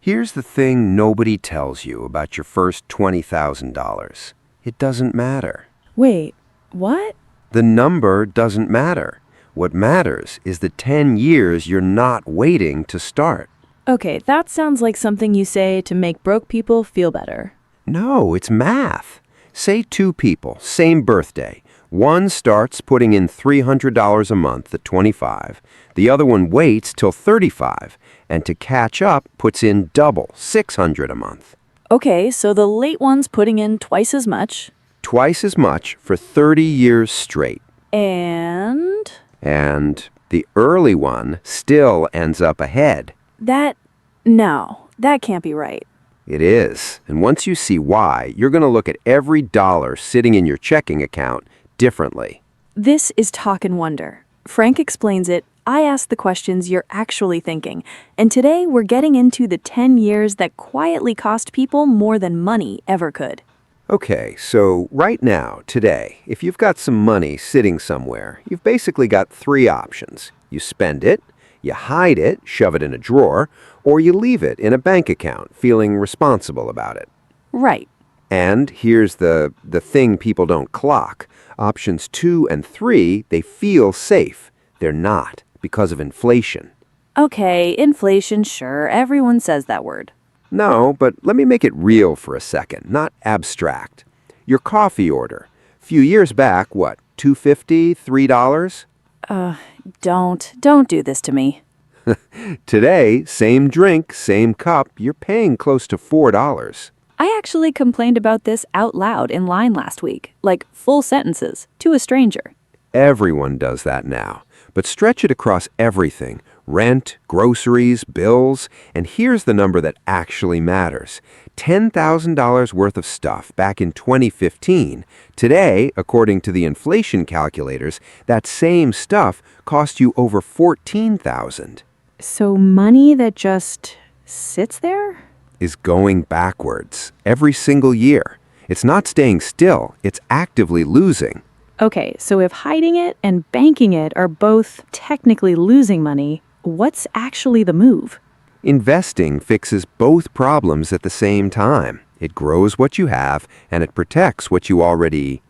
Here's the thing nobody tells you about your first $20,000. It doesn't matter. Wait, what? The number doesn't matter. What matters is the 10 years you're not waiting to start. Okay, that sounds like something you say to make broke people feel better. No, it's math. Say two people, same birthday. One starts putting in $300 a month at 25. The other one waits till 35, and to catch up puts in double, $600 a month. Okay, so the late one's putting in twice as much. Twice as much for 30 years straight. And And the early one still ends up ahead. No, that can't be right. It is. And once you see why, you're going to look at every dollar sitting in your checking account differently. This is Talk and Wonder. Frank explains it, I ask the questions you're actually thinking, and today we're getting into the 10 years that quietly cost people more than money ever could. Okay, so right now, today, if you've got some money sitting somewhere, you've basically got three options. You spend it, you hide it, shove it in a drawer, or you leave it in a bank account, feeling responsible about it. Right. And here's the thing people don't clock. Options 2 and 3, they feel safe. They're not, because of inflation. Okay, inflation, sure, everyone says that word. No, but let me make it real for a second, not abstract. Your coffee order. A few years back, what, $2.50, $3? Don't do this to me. Today, same drink, same cup, you're paying close to $4. I actually complained about this out loud in line last week, like full sentences, to a stranger. Everyone does that now, but stretch it across everything. Rent, groceries, bills, and here's the number that actually matters. $10,000 worth of stuff back in 2015. Today, according to the inflation calculators, that same stuff cost you over $14,000. So money that just sits there? Is going backwards every single year. It's not staying still, it's actively losing. Okay, so if hiding it and banking it are both technically losing money, what's actually the move? Investing fixes both problems at the same time. It grows what you have and it protects what you already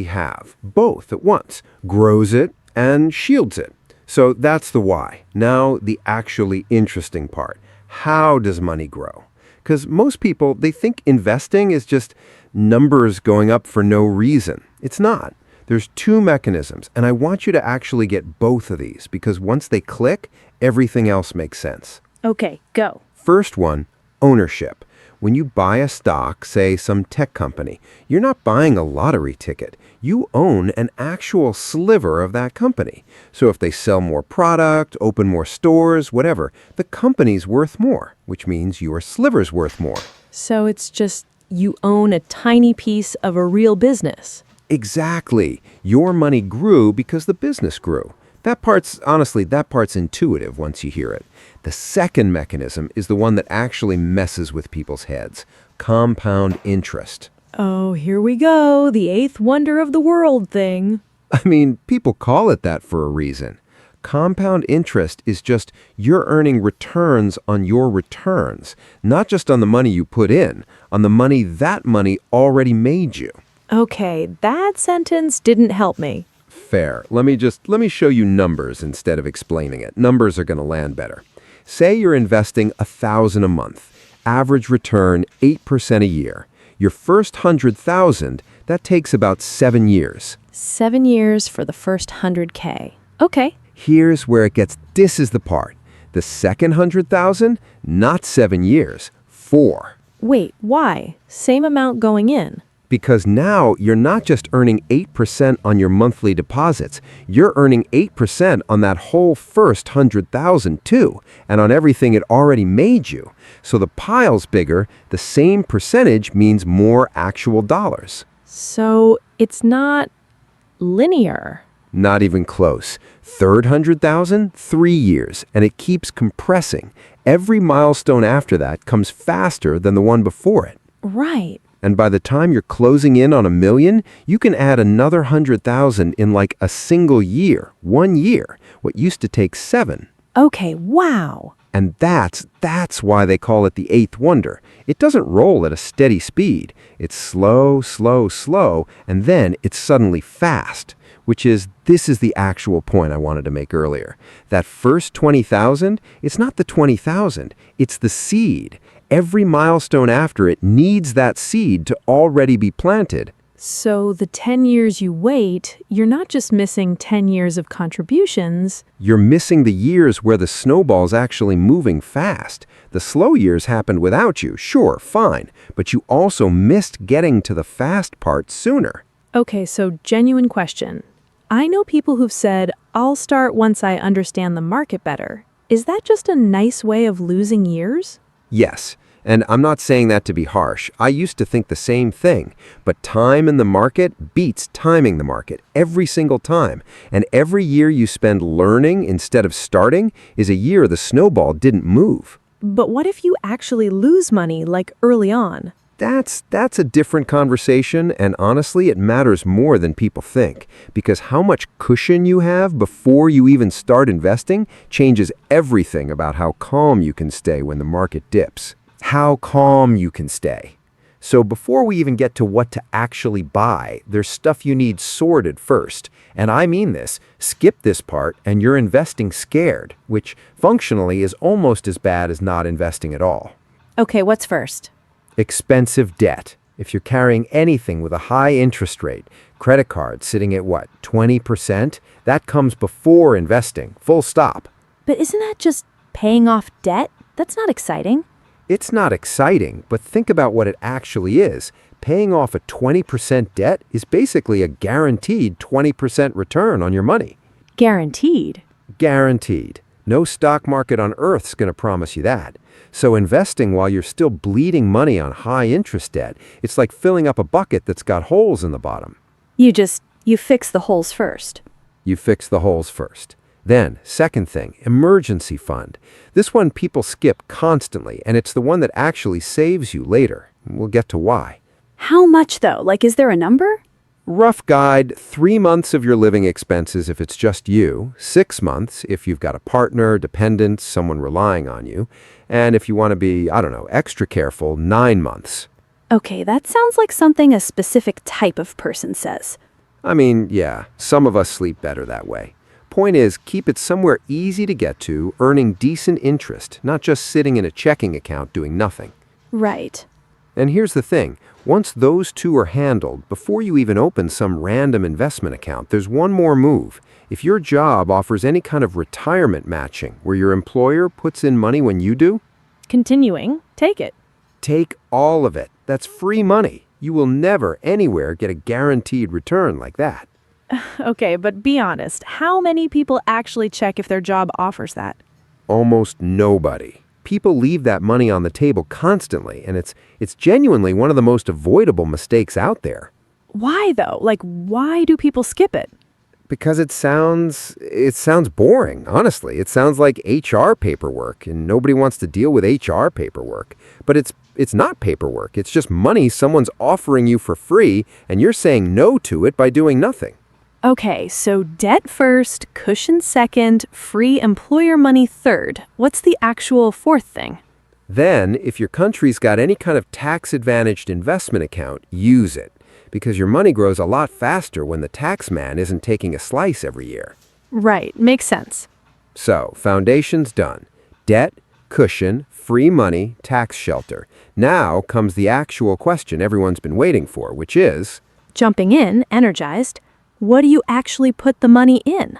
have, both at once. Grows it and shields it. So that's the why. Now the actually interesting part. How does money grow? Because most people, they think investing is just numbers going up for no reason. It's not. There's two mechanisms, and I want you to actually get both of these because once they click, everything else makes sense. Okay, go. First one, ownership. When you buy a stock, say some tech company, you're not buying a lottery ticket. You own an actual sliver of that company. So if they sell more product, open more stores, whatever, the company's worth more, which means your sliver's worth more. So it's just you own a tiny piece of a real business. Exactly. Your money grew because the business grew. That part's intuitive once you hear it. The second mechanism is the one that actually messes with people's heads. Compound interest. Oh, here we go, the eighth wonder of the world thing. I mean, people call it that for a reason. Compound interest is just you're earning returns on your returns, not just on the money you put in, on the money that money already made you. Okay, that sentence didn't help me. Fair. Let me show you numbers instead of explaining it. Numbers are going to land better. Say you're investing $1,000 a month. Average return 8% a year. Your first 100,000, that takes about 7 years. 7 years for the first 100K. Okay. Here's where this is the part. The second 100,000, not 7 years, 4. Wait, why? Same amount going in. Because now you're not just earning 8% on your monthly deposits, you're earning 8% on that whole first 100,000 too, and on everything it already made you. So the pile's bigger, the same percentage means more actual dollars. So it's not linear. Not even close. Third 100,000, 3 years, and it keeps compressing. Every milestone after that comes faster than the one before it. Right. And by the time you're closing in on $1 million, you can add another 100,000 in like a single year, 1 year, what used to take 7. Okay, wow. And that's why they call it the eighth wonder. It doesn't roll at a steady speed. It's slow, slow, slow, and then it's suddenly fast, this is the actual point I wanted to make earlier. That first 20,000, it's not the 20,000, it's the seed. Every milestone after it needs that seed to already be planted. So the 10 years you wait, you're not just missing 10 years of contributions. You're missing the years where the snowball's actually moving fast. The slow years happened without you, sure, fine, but you also missed getting to the fast part sooner. Okay, so genuine question. I know people who've said, I'll start once I understand the market better. Is that just a nice way of losing years? Yes. And I'm not saying that to be harsh. I used to think the same thing. But time in the market beats timing the market every single time. And every year you spend learning instead of starting is a year the snowball didn't move. But what if you actually lose money, like early on? That's a different conversation, and honestly, it matters more than people think. Because how much cushion you have before you even start investing changes everything about how calm you can stay when the market dips. How calm you can stay. So before we even get to what to actually buy, there's stuff you need sorted first. And I mean this, skip this part and you're investing scared, which functionally is almost as bad as not investing at all. Okay, what's first? Expensive debt. If you're carrying anything with a high interest rate, credit card sitting at what, 20%? That comes before investing, full stop. But isn't that just paying off debt? That's not exciting. It's not exciting, but think about what it actually is. Paying off a 20% debt is basically a guaranteed 20% return on your money. Guaranteed? Guaranteed. No stock market on earth's going to promise you that. So investing while you're still bleeding money on high interest debt, it's like filling up a bucket that's got holes in the bottom. You fix the holes first. You fix the holes first. Then, second thing, emergency fund. This one people skip constantly, and it's the one that actually saves you later. We'll get to why. How much, though? Like, is there a number? Rough guide, 3 months of your living expenses if it's just you, 6 months if you've got a partner, dependent, someone relying on you, and if you want to be, extra careful, 9 months. Okay, that sounds like something a specific type of person says. I mean, yeah, some of us sleep better that way. Point is, keep it somewhere easy to get to, earning decent interest, not just sitting in a checking account doing nothing. Right. And here's the thing. Once those two are handled, before you even open some random investment account, there's one more move. If your job offers any kind of retirement matching, where your employer puts in money when you do, Continuing, take it. take all of it. That's free money. You will never, anywhere, get a guaranteed return like that. Okay, but be honest. How many people actually check if their job offers that? Almost nobody. People leave that money on the table constantly, and it's genuinely one of the most avoidable mistakes out there. Why, though? Like, why do people skip it? Because it sounds boring, honestly. It sounds like HR paperwork, and nobody wants to deal with HR paperwork. But it's not paperwork. It's just money someone's offering you for free, and you're saying no to it by doing nothing. Okay, so debt first, cushion second, free employer money third. What's the actual fourth thing? Then, if your country's got any kind of tax-advantaged investment account, use it. Because your money grows a lot faster when the tax man isn't taking a slice every year. Right, makes sense. So, foundation's done. Debt, cushion, free money, tax shelter. Now comes the actual question everyone's been waiting for, which is... Jumping in, energized, what do you actually put the money in?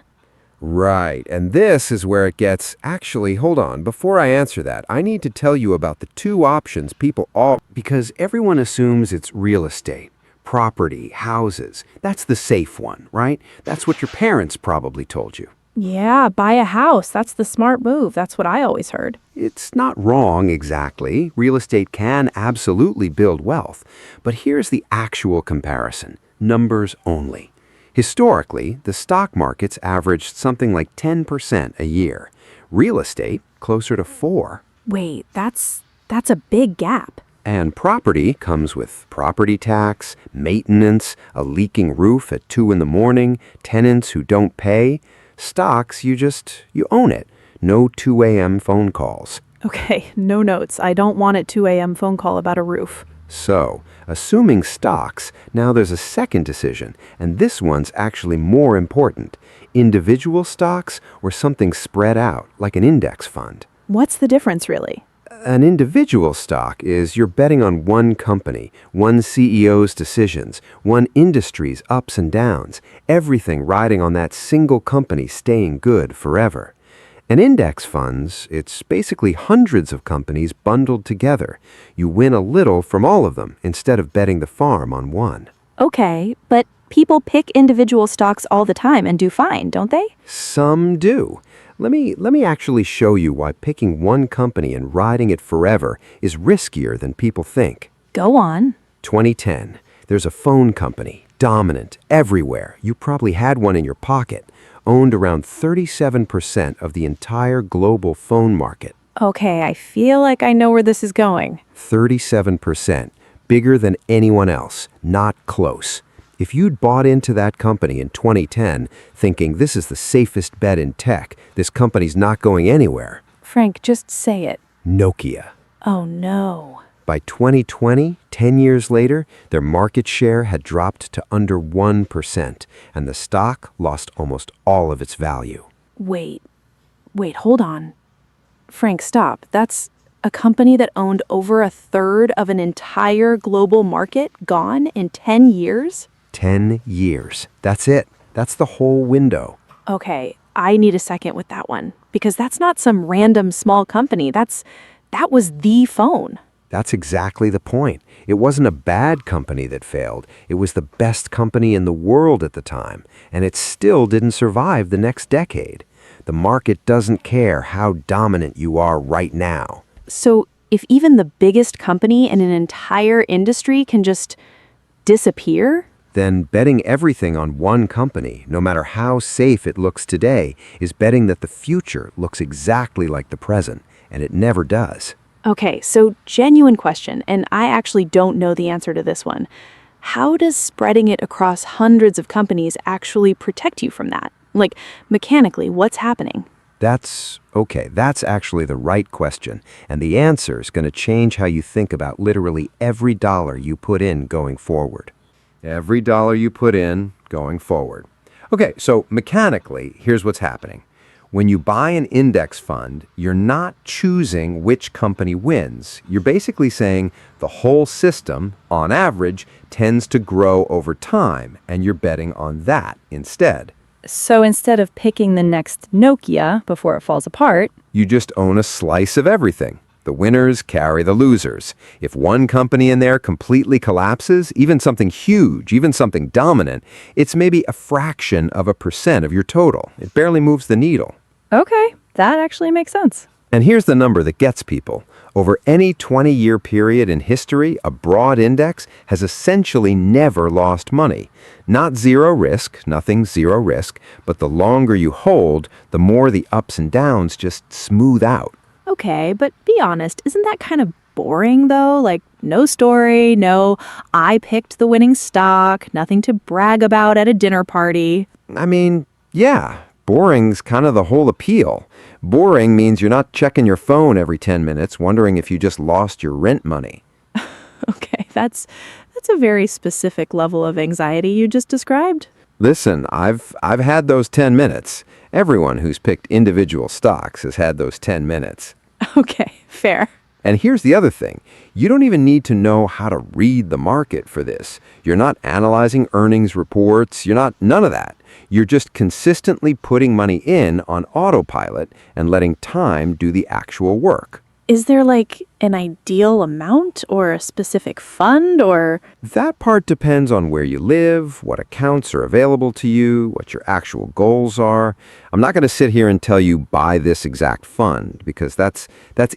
Right, and this is where it gets... Actually, hold on. Before I answer that, I need to tell you about the two options people all... Because everyone assumes it's real estate, property, houses. That's the safe one, right? That's what your parents probably told you. Yeah, buy a house. That's the smart move. That's what I always heard. It's not wrong exactly. Real estate can absolutely build wealth. But here's the actual comparison. Numbers only. Historically, the stock market's averaged something like 10% a year. Real estate, closer to 4%. Wait, that's a big gap. And property comes with property tax, maintenance, a leaking roof at 2 in the morning, tenants who don't pay. Stocks, you own it. No 2 a.m. phone calls. Okay, no notes. I don't want a 2 a.m. phone call about a roof. So, assuming stocks, now there's a second decision, and this one's actually more important. Individual stocks or something spread out, like an index fund. What's the difference, really? An individual stock is you're betting on one company, one CEO's decisions, one industry's ups and downs, everything riding on that single company staying good forever. An index funds, it's basically hundreds of companies bundled together. You win a little from all of them instead of betting the farm on one. Okay, but people pick individual stocks all the time and do fine, don't they? Some do. Let me actually show you why picking one company and riding it forever is riskier than people think. Go on. 2010. There's a phone company, dominant, everywhere. You probably had one in your pocket. Owned around 37% of the entire global phone market. Okay, I feel like I know where this is going. 37%. Bigger than anyone else. Not close. If you'd bought into that company in 2010, thinking this is the safest bet in tech, this company's not going anywhere. Frank, just say it. Nokia. Oh no. By 2020, 10 years later, their market share had dropped to under 1%, and the stock lost almost all of its value. Wait, hold on. Frank, stop. That's a company that owned over a third of an entire global market gone in 10 years? 10 years. That's it. That's the whole window. Okay, I need a second with that one, because that's not some random small company. That was the phone. That's exactly the point. It wasn't a bad company that failed. It was the best company in the world at the time, and it still didn't survive the next decade. The market doesn't care how dominant you are right now. So if even the biggest company in an entire industry can just disappear? Then betting everything on one company, no matter how safe it looks today, is betting that the future looks exactly like the present, and it never does. Okay, so genuine question, and I actually don't know the answer to this one. How does spreading it across hundreds of companies actually protect you from that? Like, mechanically, what's happening? That's actually the right question, and the answer is going to change how you think about literally every dollar you put in going forward. Every dollar you put in going forward. Okay, so mechanically, here's what's happening. When you buy an index fund, you're not choosing which company wins. You're basically saying the whole system, on average, tends to grow over time, and you're betting on that instead. So instead of picking the next Nokia before it falls apart, You just own a slice of everything. The winners carry the losers. If one company in there completely collapses, even something huge, even something dominant, it's maybe a fraction of a percent of your total. It barely moves the needle. okay, that actually makes sense. And here's the number that gets people. Over any 20-year period in history, a broad index has essentially never lost money. Not zero risk, nothing zero risk, but the longer you hold, the more the ups and downs just smooth out. Okay, but be honest, isn't that kind of boring though? Like, no story, no, I picked the winning stock, nothing to brag about at a dinner party. I mean, yeah, boring's kind of the whole appeal. Boring means you're not checking your phone every 10 minutes, wondering if you just lost your rent money. Okay, that's a very specific level of anxiety you just described. Listen, I've had those 10 minutes. Everyone who's picked individual stocks has had those 10 minutes. Okay, fair. And here's the other thing. You don't even need to know how to read the market for this. You're not analyzing earnings reports. None of that. You're just consistently putting money in on autopilot and letting time do the actual work. Is there like an ideal amount or a specific fund or... That part depends on where you live, what accounts are available to you, what your actual goals are. I'm not going to sit here and tell you buy this exact fund because that's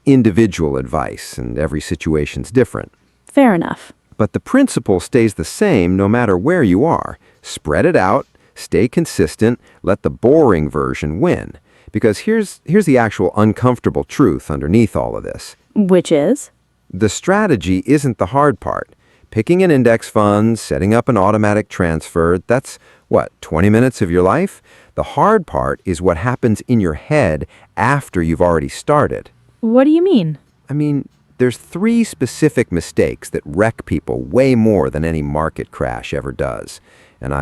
individual advice and every situation's different. Fair enough. But the principle stays the same no matter where you are. Spread it out, stay consistent, let the boring version win. Because here's the actual uncomfortable truth underneath all of this. Which is? The strategy isn't the hard part. Picking an index fund, setting up an automatic transfer, that's What, 20 minutes of your life? The hard part is what happens in your head after you've already started. What do you mean? I mean, there's 3 specific mistakes that wreck people way more than any market crash ever does. And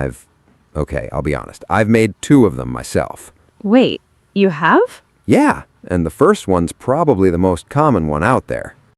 okay, I'll be honest, I've made 2 of them myself. Wait, you have? Yeah, and the first one's probably the most common one out there.